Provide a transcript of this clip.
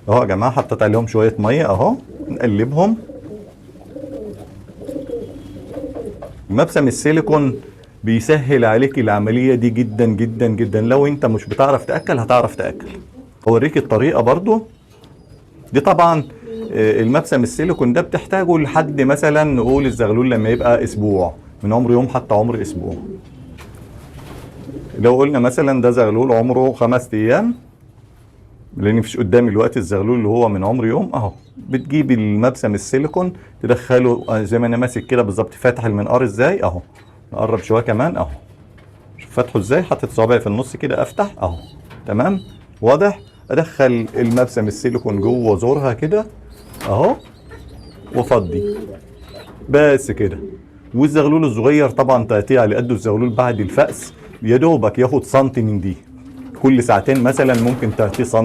اهو يا جماعه حطيت عليهم شويه ميه اهو، نقلبهم. مبسم السيليكون بيسهل عليك العمليه دي جدا جدا جدا. لو انت مش بتعرف تاكل هتعرف تاكل. اوريك الطريقه برضو دي. طبعا المبسم السيليكون ده بتحتاجه لحد مثلا نقول الزغلول لما يبقى اسبوع، من عمر يوم حتى عمر اسبوع. لو قلنا مثلا ده زغلول عمره 5 ايام، لان مفيش قدامي الوقت الزغلول اللي هو من عمر يوم اهو، بتجيب المبسم السيليكون تدخله زي ما انا ماسك كده بالظبط. فاتح المنقار ازاي اهو، نقرب شويه كمان اهو، شوف فاتحه ازاي، حاطط صوابعي في النص كده افتح اهو، تمام واضح. ادخل المبسم السيليكون جوه زورها كده اهو، وافضي بس كده. والزغلول الصغير طبعا تقطيع على قده، الزغلول بعد الفأس يا دوبك ياخد سنتي من دي، كل ساعتين مثلا ممكن تقطيع سنتي.